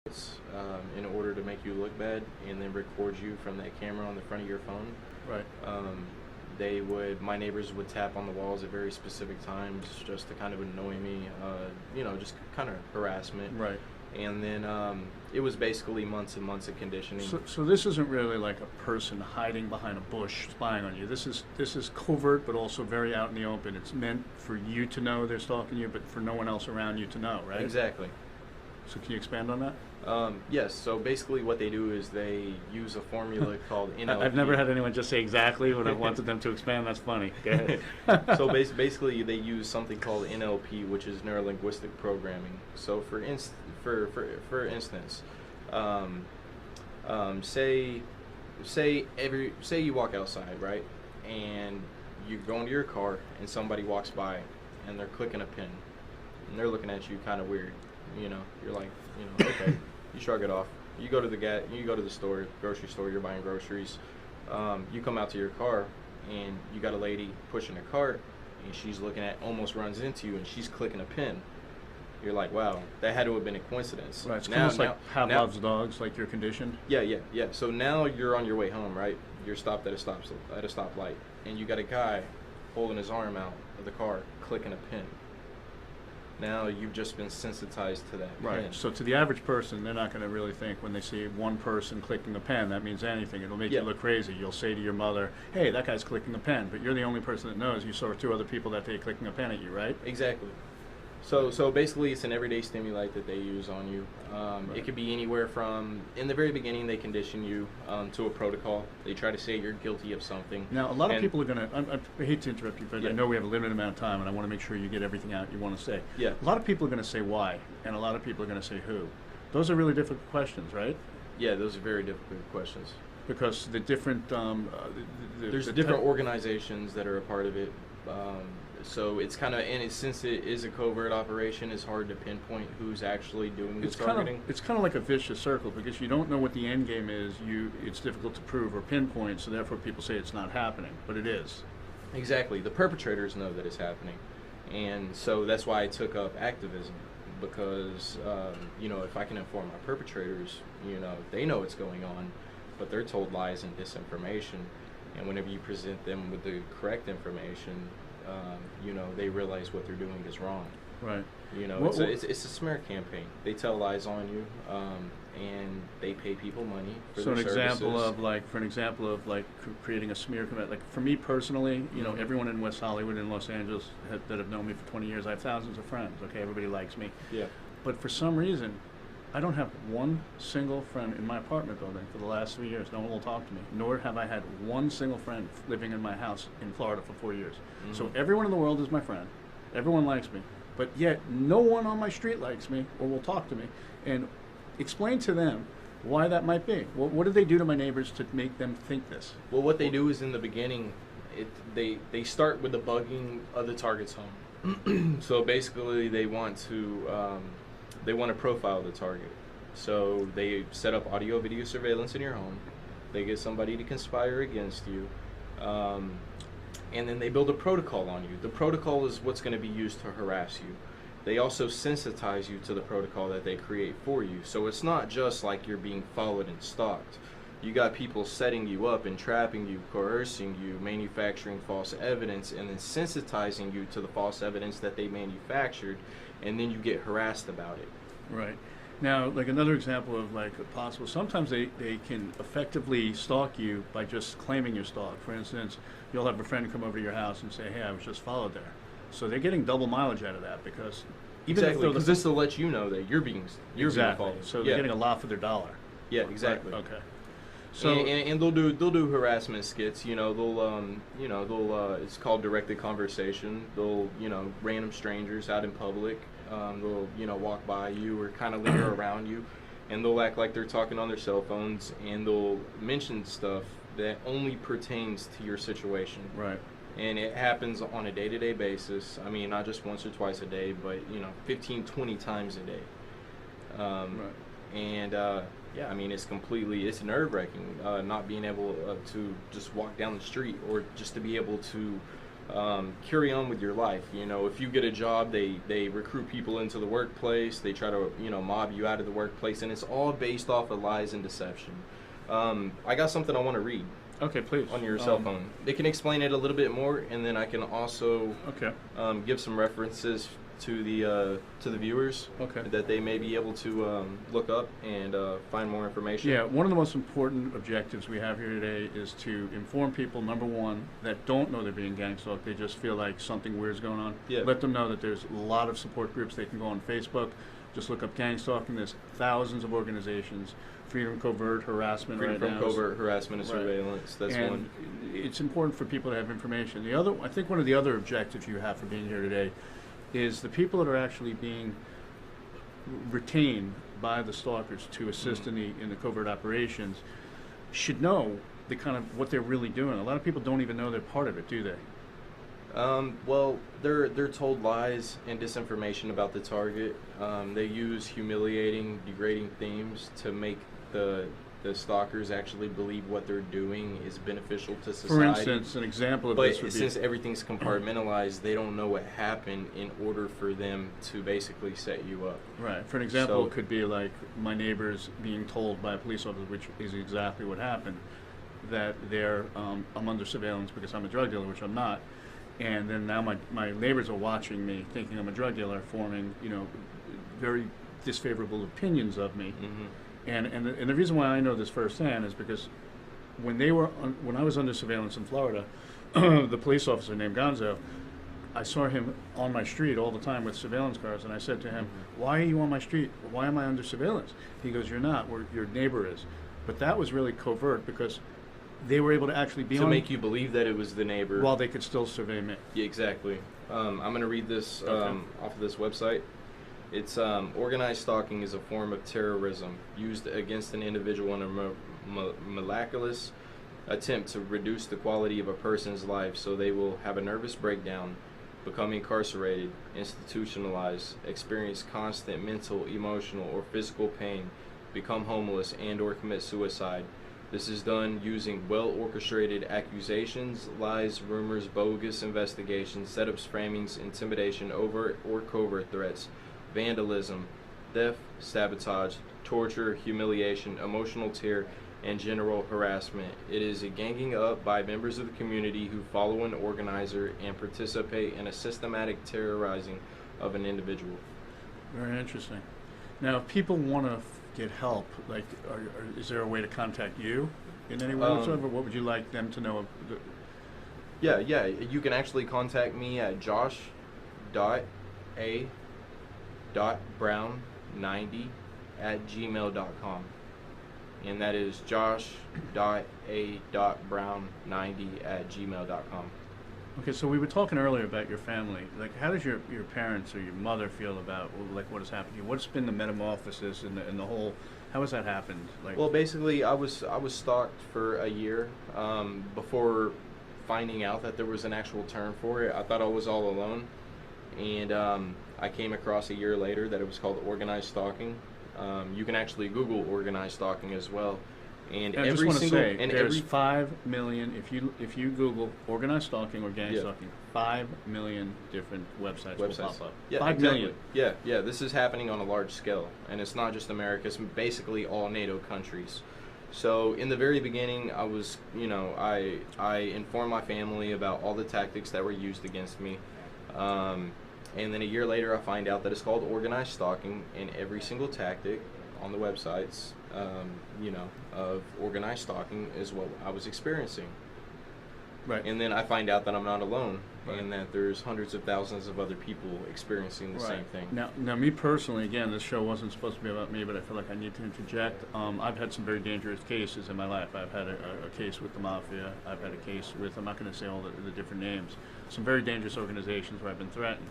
in order to make you look bad and then record you from that camera on the front of your phone. Right. My neighbors would tap on the walls at very specific times just to kind of annoy me, just kind of harassment. Right. And then it was basically months and months of conditioning. So this isn't really like a person hiding behind a bush spying on you. This is covert, but also very out in the open. It's meant for you to know they're stalking you, but for no one else around you to know, right? Exactly. So can you expand on that? Yes, so basically what they do is they use a formula called NLP. I've never had anyone just say exactly what I wanted them to expand. That's funny. Go ahead. So basically they use something called NLP, which is neuro-linguistic programming. So for instance, say you walk outside, right, and you go into your car and somebody walks by and they're clicking a pin and they're looking at you kind of weird. You're like, okay. You shrug it off. You go to the store, grocery store. You're buying groceries. You come out to your car, and you got a lady pushing a cart, and she's looking at, almost runs into you, and she's clicking a pin. You're like, wow, that had to have been a coincidence. Right. It's almost like Pavlov's dogs, like you're conditioned. Yeah. So now you're on your way home, right? You're stopped at a stoplight, and you got a guy holding his arm out of the car, clicking a pin. Now you've just been sensitized to that Right. pen. So to the average person, they're not going to really think when they see one person clicking a pen that means anything. It'll make you look crazy. You'll say to your mother, hey, that guy's clicking a pen, but you're the only person that knows. You saw two other people that day clicking a pen at you, right? Exactly. So basically it's an everyday stimulate that they use on you. Right. It could be anywhere from, in the very beginning, they condition you to a protocol. They try to say you're guilty of something. Now, a lot of people are going to, I hate to interrupt you, but I Yeah. know we have a limited amount of time, and I want to make sure you get everything out you want to say. Yeah. A lot of people are going to say why, and a lot of people are going to say who. Those are really difficult questions, right? Yeah, those are very difficult questions. Because the different... There's different organizations that are a part of it. So it's kind of, since it is a covert operation, it's hard to pinpoint who's actually doing the targeting. It's kind of like a vicious circle because you don't know what the end game is. It's difficult to prove or pinpoint, so therefore people say it's not happening, but it is. Exactly. The perpetrators know that it's happening, and so that's why I took up activism, because if I can inform my perpetrators, they know what's going on, but they're told lies and disinformation, and whenever you present them with the correct information, they realize what they're doing is wrong. Right. It's a smear campaign. They tell lies on you, and they pay people money for their services. For an example of creating a smear campaign, like for me personally, everyone in West Hollywood and Los Angeles that have known me for 20 years, I have thousands of friends. Okay, everybody likes me. Yeah. But for some reason, I don't have one single friend in my apartment building for the last 3 years. No one will talk to me. Nor have I had one single friend living in my house in Florida for 4 years. Mm-hmm. So everyone in the world is my friend. Everyone likes me. But yet no one on my street likes me or will talk to me. And explain to them why that might be. What did they do to my neighbors to make them think this? Well, what they do is in the beginning, they start with the bugging of the target's home. So basically, they want to profile the target. So they set up audio video surveillance in your home. They get somebody to conspire against you. And then they build a protocol on you. The protocol is what's going to be used to harass you. They also sensitize you to the protocol that they create for you. So it's not just like you're being followed and stalked. You got people setting you up and trapping you, coercing you, manufacturing false evidence, and then sensitizing you to the false evidence that they manufactured, and then you get harassed about it. Right. Now, like another example of possible, sometimes they can effectively stalk you by just claiming you're stalked. For instance, you'll have a friend come over to your house and say, hey, I was just followed there. So they're getting double mileage out of that because Exactly, because this will let you know that you're being followed. So they're getting a lot for their dollar. Yeah, exactly. Right. Okay. So and they'll do harassment skits. It's called directed conversation. They'll random strangers out in public. They'll walk by you or kind of linger around you, and they'll act like they're talking on their cell phones, and they'll mention stuff that only pertains to your situation. Right. And it happens on a day-to-day basis. I mean, not just once or twice a day, but 15, 20 times a day. Right. And I mean, it's nerve-wracking not being able to just walk down the street, or just to be able to carry on with your life. You know, if you get a job, they recruit people into the workplace. They try to, you know, mob you out of the workplace, and it's all based off of lies and deception. I got something I want to read. Okay, please. On your cell phone. They can explain it a little bit more, and then I can also give some references to the viewers that they may be able to look up and find more information. Yeah, one of the most important objectives we have here today is to inform people, number one, that don't know they're being gang stalked. They just feel like something weird's going on. Yeah. Let them know that there's a lot of support groups. They can go on Facebook. Just look up gang stalking. There's thousands of organizations. Freedom Covert Harassment Freedom right from now. Covert Harassment and Surveillance. That's and one. It's important for people to have information. The other, I think one of the other objectives you have for being here today is the people that are actually being retained by the stalkers to assist in the covert operations should know the kind of what they're really doing. A lot of people don't even know they're part of it, do they? Well, they're told lies and disinformation about the target. They use humiliating, degrading themes to make the stalkers actually believe what they're doing is beneficial to society. For instance, an example of this would be... But since everything's compartmentalized, they don't know what happened in order for them to basically set you up. Right. For an example, it could be like my neighbors being told by a police officer, which is exactly what happened, that I'm under surveillance because I'm a drug dealer, which I'm not. And then now my neighbors are watching me, thinking I'm a drug dealer, forming, you know, very disfavorable opinions of me. Mm-hmm. And the reason why I know this firsthand is because when I was under surveillance in Florida, the police officer named Gonzo, I saw him on my street all the time with surveillance cars, and I said to him, "Why are you on my street? Why am I under surveillance?" He goes, "You're not. Your neighbor is." But that was really covert because they were able to actually be to make you believe that it was the neighbor while they could still survey me. Yeah, exactly. I'm going to read this off of this website. It's organized stalking is a form of terrorism used against an individual in a miraculous attempt to reduce the quality of a person's life so they will have a nervous breakdown, become incarcerated, institutionalized, experience constant mental, emotional, or physical pain, become homeless, and or commit suicide. This is done using well-orchestrated accusations, lies, rumors, bogus investigations, setups, framings, intimidation, overt or covert threats, vandalism, theft, sabotage, torture, humiliation, emotional terror, and general harassment. It is a ganging up by members of the community who follow an organizer and participate in a systematic terrorizing of an individual. Very interesting. Now, if people want to get help, like, is there a way to contact you in any way whatsoever? What would you like them to know? Yeah, you can actually contact me at josh.a.brown90@gmail.com, and that is josh.a.brown90@gmail.com. Okay, so we were talking earlier about your family. Like, how does your parents or your mother feel about, like, what has happened to you? What's been the metamorphosis and the whole? How has that happened? Like, well, basically, I was stalked for a year before finding out that there was an actual term for it. I thought I was all alone, and I came across a year later that it was called organized stalking. You can actually Google organized stalking as well. And I just want to say, there's 5 million, if you Google organized stalking or gang stalking, 5 million different websites will pop up. Yeah, 5 million. Yeah, this is happening on a large scale. And it's not just America, it's basically all NATO countries. So in the very beginning, I was, I informed my family about all the tactics that were used against me. And then a year later, I find out that it's called organized stalking, and every single tactic on the websites, of organized stalking is what I was experiencing. Right. And then I find out that I'm not alone, and that there's hundreds of thousands of other people experiencing the same thing. Now, me personally, again, this show wasn't supposed to be about me, but I feel like I need to interject. I've had some very dangerous cases in my life. I've had a case with the mafia. I've had a case with, I'm not going to say all the different names, some very dangerous organizations where I've been threatened.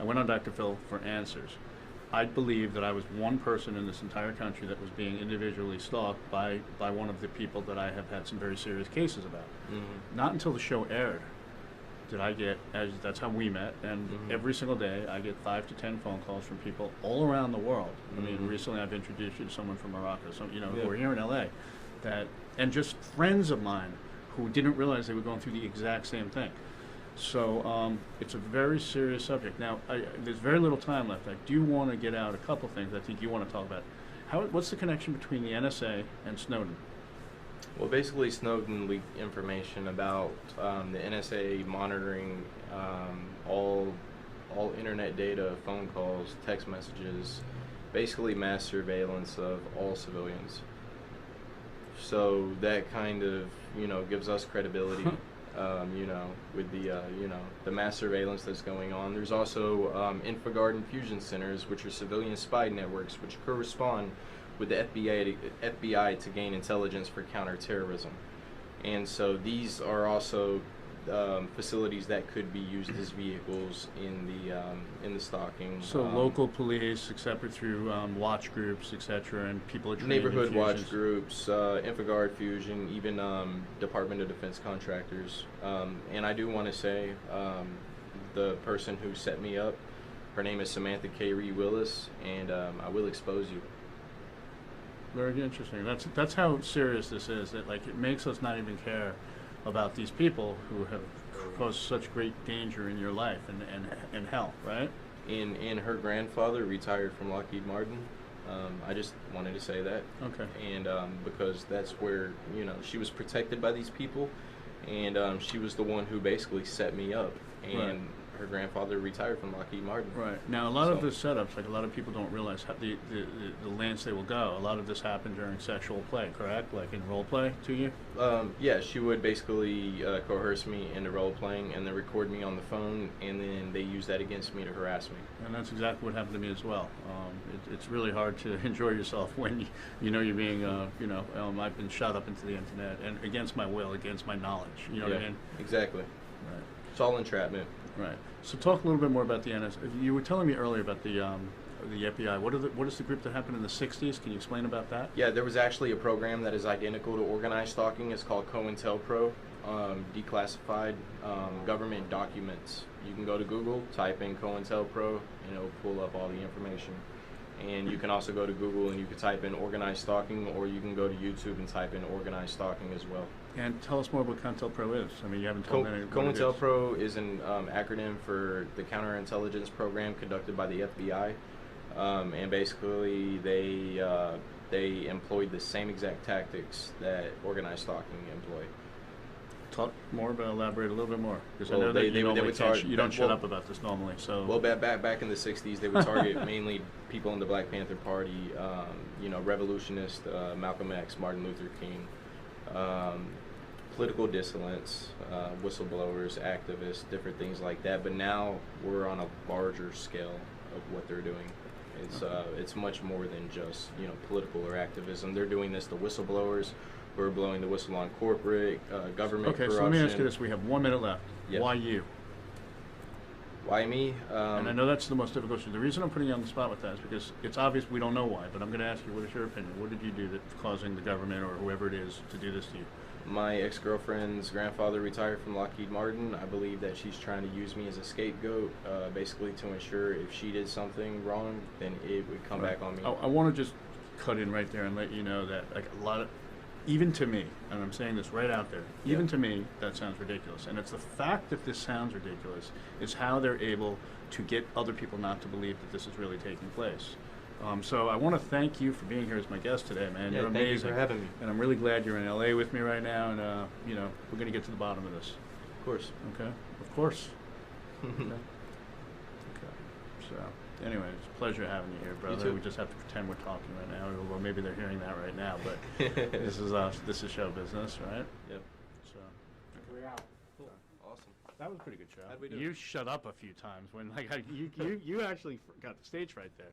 I went on Dr. Phil for answers. I believe that I was one person in this entire country that was being individually stalked by one of the people that I have had some very serious cases about. Mm-hmm. Not until the show aired did I get, that's how we met, and every single day I get 5 to 10 phone calls from people all around the world. I mean, recently I've introduced you to someone from Morocco, who are here in LA, and just friends of mine who didn't realize they were going through the exact same thing. So it's a very serious subject. Now, there's very little time left. I do want to get out a couple things I think you want to talk about. What's the connection between the NSA and Snowden? Well, basically, Snowden leaked information about the NSA monitoring all internet data, phone calls, text messages, basically mass surveillance of all civilians. So that kind of, gives us credibility, with the mass surveillance that's going on. There's also InfoGuard and fusion centers, which are civilian spy networks, which correspond with the FBI to gain intelligence for counterterrorism. And so these are also facilities that could be used as vehicles in the stalking. So local police, except through watch groups, etc., and people are trained neighborhood in watch fusions. groups, InfoGuard, Fusion, even Department of Defense contractors. And I do want to say the person who set me up, her name is Samantha K. Ree Willis, and I will expose you. Very interesting. That's how serious this is. That it makes us not even care about these people who have caused such great danger in your life and health, right? And her grandfather retired from Lockheed Martin. I just wanted to say that. Okay. And because that's where she was protected by these people, and she was the one who basically set me up. And Right. her grandfather retired from Lockheed Martin. Right. Now, a lot of the setups, a lot of people don't realize how the lengths they will go. A lot of this happened during sexual play, correct? Like in role play to you? Yeah, she would basically coerce me into role playing and then record me on the phone, and then they use that against me to harass me. And that's exactly what happened to me as well. It's really hard to enjoy yourself when you know you're being, I've been shot up into the internet and against my will, against my knowledge. You know what I mean? Exactly. Right. It's all entrapment. Right. So talk a little bit more about the NSA. You were telling me earlier about the FBI. What is the group that happened in the 60s? Can you explain about that? Yeah, there was actually a program that is identical to organized stalking. It's called COINTELPRO, declassified government documents. You can go to Google, type in COINTELPRO, and it'll pull up all the information. And you can also go to Google and you can type in organized stalking, or you can go to YouTube and type in organized stalking as well. And tell us more what COINTELPRO is. I mean, you haven't told me. COINTELPRO is an acronym for the counterintelligence program conducted by the FBI, and basically they employed the same exact tactics that organized stalking employ. Talk more about, elaborate a little bit more, because Well, I know that you don't shut well, up about this normally. So well, back in the '60s, they would target mainly people in the Black Panther Party, revolutionists, Malcolm X, Martin Luther King. Political dissidents, whistleblowers, activists, different things like that. But now we're on a larger scale of what they're doing. It's much more than just political or activism. They're doing this to whistleblowers who are blowing the whistle on corporate government corruption. So let me ask you this: we have 1 minute left. Yes. Why you? Why me? And I know that's the most difficult issue. The reason I'm putting you on the spot with that is because it's obvious we don't know why. But I'm going to ask you, what is your opinion? What did you do that's causing the government or whoever it is to do this to you? My ex-girlfriend's grandfather retired from Lockheed Martin. I believe that she's trying to use me as a scapegoat, basically to ensure if she did something wrong, then it would come back on me. I want to just cut in right there and let you know that a lot of, even to me, and I'm saying this right out there, even to me, that sounds ridiculous. And it's the fact that this sounds ridiculous is how they're able to get other people not to believe that this is really taking place. So I want to thank you for being here as my guest today, man. You're amazing. Thank you for having me. And I'm really glad you're in LA with me right now, and we're going to get to the bottom of this. Of course. Okay? Of course. Okay. So, anyway, it's a pleasure having you here, brother. You too. We just have to pretend we're talking right now. Well, maybe they're hearing that right now, but this is show business, right? Yep. So, We're out. cool. Awesome. That was a pretty good show. How'd we do? You shut up a few times when you actually got the stage right there.